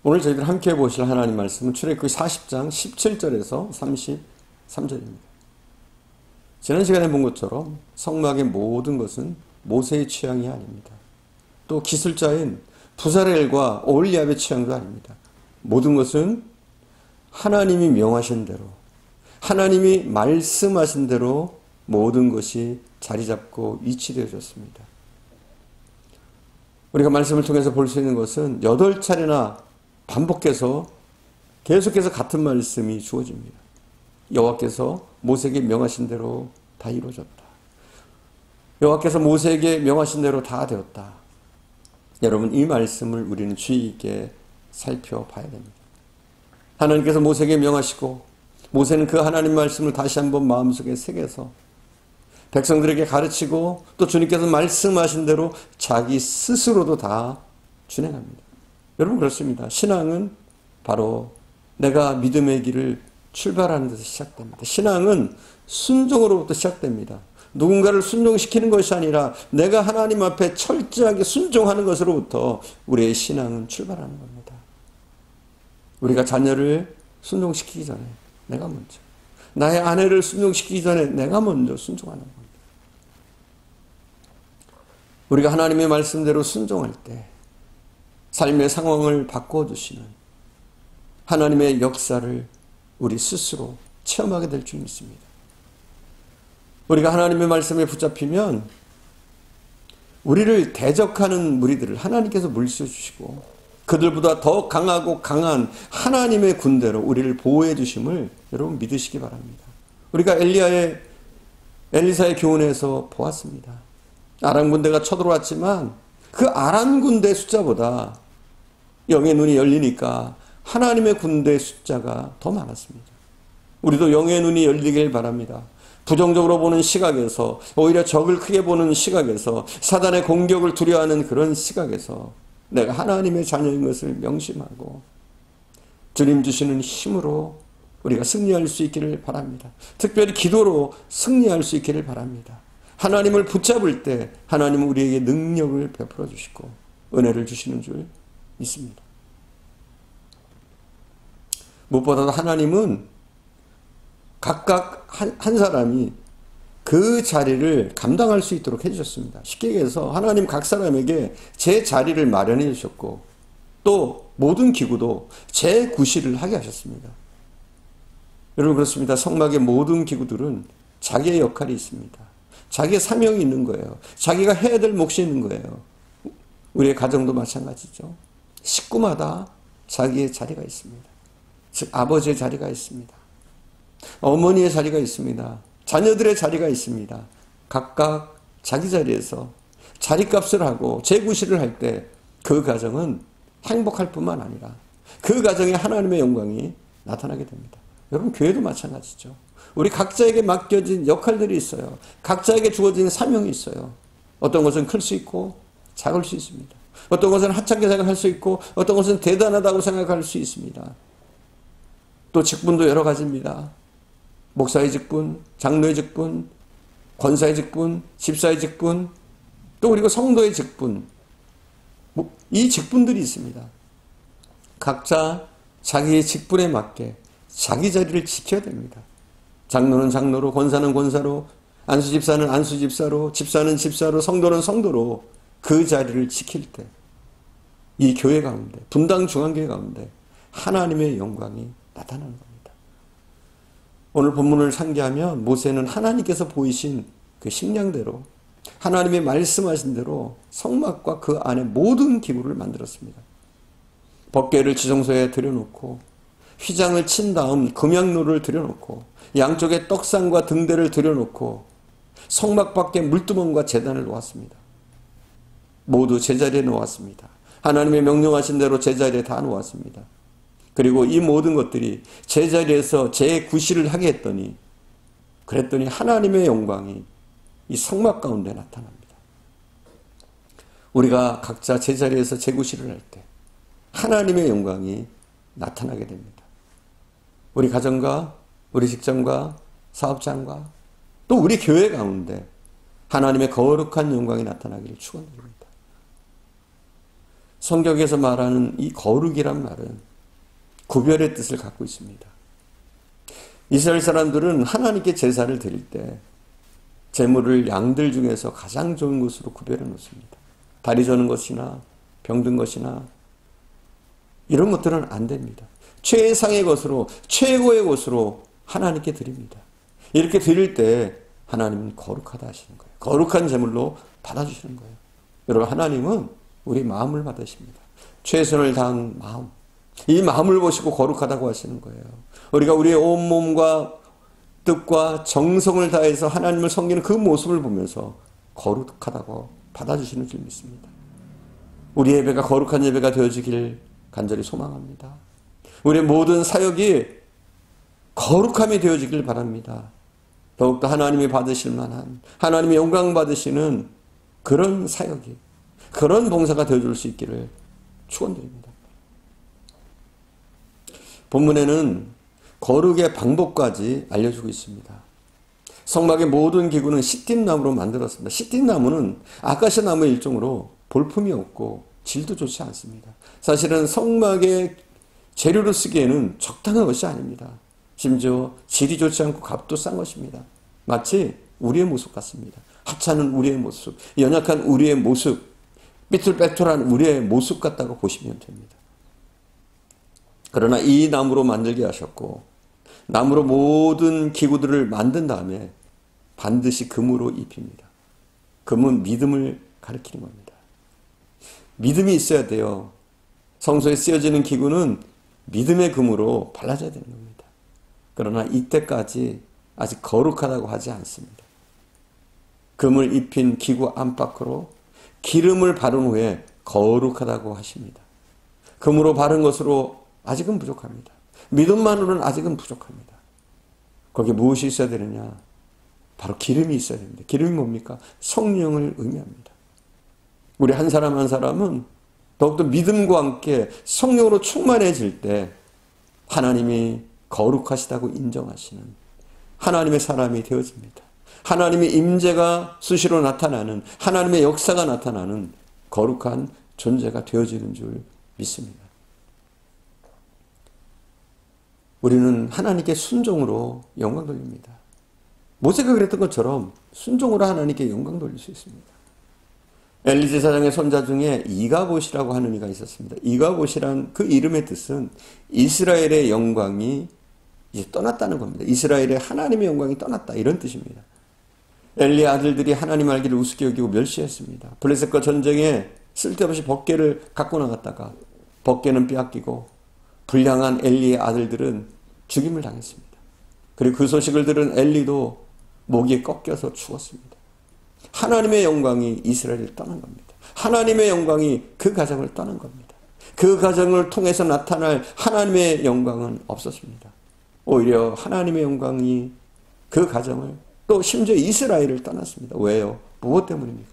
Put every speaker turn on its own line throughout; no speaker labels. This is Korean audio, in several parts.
오늘 저희들 함께 보실 하나님 말씀은 출애굽기 40장 17절에서 33절입니다. 지난 시간에 본 것처럼 성막의 모든 것은 모세의 취향이 아닙니다. 또 기술자인 부사렐과 올리압의 취향도 아닙니다. 모든 것은 하나님이 명하신 대로, 하나님이 말씀하신 대로 모든 것이 자리 잡고 위치되어졌습니다. 우리가 말씀을 통해서 볼 수 있는 것은 8차례나 반복해서 계속해서 같은 말씀이 주어집니다. 여호와께서 모세에게 명하신 대로 다 이루어졌다. 여호와께서 모세에게 명하신 대로 다 되었다. 여러분, 이 말씀을 우리는 주의 있게 살펴봐야 됩니다. 하나님께서 모세에게 명하시고 모세는 그 하나님 말씀을 다시 한번 마음속에 새겨서 백성들에게 가르치고 또 주님께서 말씀하신 대로 자기 스스로도 다 준행합니다. 여러분, 그렇습니다. 신앙은 바로 내가 믿음의 길을 출발하는 데서 시작됩니다. 신앙은 순종으로부터 시작됩니다. 누군가를 순종시키는 것이 아니라 내가 하나님 앞에 철저하게 순종하는 것으로부터 우리의 신앙은 출발하는 겁니다. 우리가 자녀를 순종시키기 전에 내가 먼저, 나의 아내를 순종시키기 전에 내가 먼저 순종하는 겁니다. 우리가 하나님의 말씀대로 순종할 때 삶의 상황을 바꿔주시는 하나님의 역사를 우리 스스로 체험하게 될 줄 믿습니다. 우리가 하나님의 말씀에 붙잡히면 우리를 대적하는 무리들을 하나님께서 물리쳐주시고 그들보다 더 강하고 강한 하나님의 군대로 우리를 보호해 주심을 여러분 믿으시기 바랍니다. 우리가 엘리사의 교훈에서 보았습니다. 아람 군대가 쳐들어왔지만 그 아람 군대 숫자보다 영의 눈이 열리니까 하나님의 군대 숫자가 더 많았습니다. 우리도 영의 눈이 열리길 바랍니다. 부정적으로 보는 시각에서, 오히려 적을 크게 보는 시각에서, 사단의 공격을 두려워하는 그런 시각에서 내가 하나님의 자녀인 것을 명심하고 주님 주시는 힘으로 우리가 승리할 수 있기를 바랍니다. 특별히 기도로 승리할 수 있기를 바랍니다. 하나님을 붙잡을 때 하나님은 우리에게 능력을 베풀어 주시고 은혜를 주시는 줄 믿습니다. 무엇보다도 하나님은 각각 한 사람이 그 자리를 감당할 수 있도록 해주셨습니다. 쉽게 얘기해서 하나님 각 사람에게 제 자리를 마련해 주셨고 또 모든 기구도 제 구실을 하게 하셨습니다. 여러분, 그렇습니다. 성막의 모든 기구들은 자기의 역할이 있습니다. 자기의 사명이 있는 거예요. 자기가 해야 될 몫이 있는 거예요. 우리의 가정도 마찬가지죠. 식구마다 자기의 자리가 있습니다. 즉 아버지의 자리가 있습니다. 어머니의 자리가 있습니다. 자녀들의 자리가 있습니다. 각각 자기 자리에서 자리값을 하고 재구실을 할 때 그 가정은 행복할 뿐만 아니라 그 가정에 하나님의 영광이 나타나게 됩니다. 여러분, 교회도 마찬가지죠. 우리 각자에게 맡겨진 역할들이 있어요. 각자에게 주어진 사명이 있어요. 어떤 것은 클 수 있고 작을 수 있습니다. 어떤 것은 하찮게 생각할 수 있고 어떤 것은 대단하다고 생각할 수 있습니다. 또 직분도 여러 가지입니다. 목사의 직분, 장로의 직분, 권사의 직분, 집사의 직분, 또 그리고 성도의 직분, 이 직분들이 있습니다. 각자 자기의 직분에 맞게 자기 자리를 지켜야 됩니다. 장로는 장로로, 권사는 권사로, 안수집사는 안수집사로, 집사는 집사로, 성도는 성도로 그 자리를 지킬 때 이 교회 가운데, 분당 중앙교회 가운데 하나님의 영광이 나타나는 겁니다. 오늘 본문을 상기하면 모세는 하나님께서 보이신 그 식량대로 하나님의 말씀하신 대로 성막과 그 안에 모든 기구를 만들었습니다. 법궤를 지성소에 들여놓고 휘장을 친 다음 금양로를 들여놓고 양쪽에 떡상과 등대를 들여놓고 성막 밖에 물두멍과 제단을 놓았습니다. 모두 제자리에 놓았습니다. 하나님의 명령하신 대로 제자리에 다 놓았습니다. 그리고 이 모든 것들이 제자리에서 재구실을 하게 그랬더니 하나님의 영광이 이 성막 가운데 나타납니다. 우리가 각자 제자리에서 재구실을 할 때 하나님의 영광이 나타나게 됩니다. 우리 가정과 우리 직장과 사업장과 또 우리 교회 가운데 하나님의 거룩한 영광이 나타나기를 축원드립니다. 성경에서 말하는 이 거룩이란 말은 구별의 뜻을 갖고 있습니다. 이스라엘 사람들은 하나님께 제사를 드릴 때 제물을 양들 중에서 가장 좋은 것으로 구별해 놓습니다. 다리 저는 것이나 병든 것이나 이런 것들은 안 됩니다. 최상의 것으로, 최고의 것으로 하나님께 드립니다. 이렇게 드릴 때 하나님은 거룩하다 하시는 거예요. 거룩한 제물로 받아주시는 거예요. 여러분, 하나님은 우리 마음을 받으십니다. 최선을 다한 마음, 이 마음을 보시고 거룩하다고 하시는 거예요. 우리가 우리의 온몸과 뜻과 정성을 다해서 하나님을 섬기는 그 모습을 보면서 거룩하다고 받아주시는 줄 믿습니다. 우리 예배가 거룩한 예배가 되어지길 간절히 소망합니다. 우리의 모든 사역이 거룩함이 되어지길 바랍니다. 더욱더 하나님이 받으실 만한, 하나님의 영광 받으시는 그런 사역이, 그런 봉사가 되어줄 수 있기를 축원드립니다. 본문에는 거룩의 방법까지 알려주고 있습니다. 성막의 모든 기구는 시띠나무로 만들었습니다. 시띠나무는 아카시아 나무의 일종으로 볼품이 없고 질도 좋지 않습니다. 사실은 성막의 재료로 쓰기에는 적당한 것이 아닙니다. 심지어 질이 좋지 않고 값도 싼 것입니다. 마치 우리의 모습 같습니다. 하찮은 우리의 모습, 연약한 우리의 모습, 삐뚤빼뚤한 우리의 모습 같다고 보시면 됩니다. 그러나 이 나무로 만들게 하셨고 나무로 모든 기구들을 만든 다음에 반드시 금으로 입힙니다. 금은 믿음을 가리키는 겁니다. 믿음이 있어야 돼요. 성소에 쓰여지는 기구는 믿음의 금으로 발라져야 되는 겁니다. 그러나 이때까지 아직 거룩하다고 하지 않습니다. 금을 입힌 기구 안팎으로 기름을 바른 후에 거룩하다고 하십니다. 금으로 바른 것으로 아직은 부족합니다. 믿음만으로는 아직은 부족합니다. 거기에 무엇이 있어야 되느냐? 바로 기름이 있어야 됩니다. 기름이 뭡니까? 성령을 의미합니다. 우리 한 사람 한 사람은 더욱더 믿음과 함께 성령으로 충만해질 때 하나님이 거룩하시다고 인정하시는 하나님의 사람이 되어집니다. 하나님의 임재가 수시로 나타나는, 하나님의 역사가 나타나는 거룩한 존재가 되어지는 줄 믿습니다. 우리는 하나님께 순종으로 영광 돌립니다. 모세가 그랬던 것처럼 순종으로 하나님께 영광 돌릴 수 있습니다. 엘리 제사장의 손자 중에 이가봇이라고 하는 이가 있었습니다. 이가봇이란 그 이름의 뜻은 이스라엘의 영광이 이제 떠났다는 겁니다. 이스라엘의 하나님의 영광이 떠났다, 이런 뜻입니다. 엘리의 아들들이 하나님 알기를 우습게 여기고 멸시했습니다. 블레셋과 전쟁에 쓸데없이 법궤를 갖고 나갔다가 법궤는 빼앗기고 불량한 엘리의 아들들은 죽임을 당했습니다. 그리고 그 소식을 들은 엘리도 목이 꺾여서 죽었습니다. 하나님의 영광이 이스라엘을 떠난 겁니다. 하나님의 영광이 그 가정을 떠난 겁니다. 그 가정을 통해서 나타날 하나님의 영광은 없었습니다. 오히려 하나님의 영광이 그 가정을, 또 심지어 이스라엘을 떠났습니다. 왜요? 무엇 때문입니까?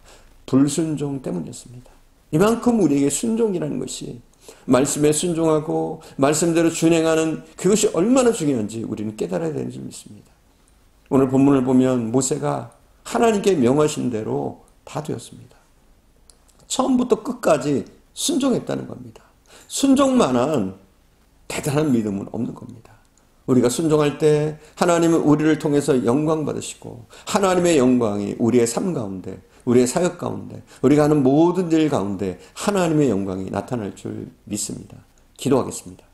불순종 때문이었습니다. 이만큼 우리에게 순종이라는 것이, 말씀에 순종하고 말씀대로 준행하는 그것이 얼마나 중요한지 우리는 깨달아야 되는 줄 믿습니다. 오늘 본문을 보면 모세가 하나님께 명하신 대로 다 되었습니다. 처음부터 끝까지 순종했다는 겁니다. 순종만한 대단한 믿음은 없는 겁니다. 우리가 순종할 때 하나님은 우리를 통해서 영광 받으시고 하나님의 영광이 우리의 삶 가운데, 우리의 사역 가운데, 우리가 하는 모든 일 가운데 하나님의 영광이 나타날 줄 믿습니다. 기도하겠습니다.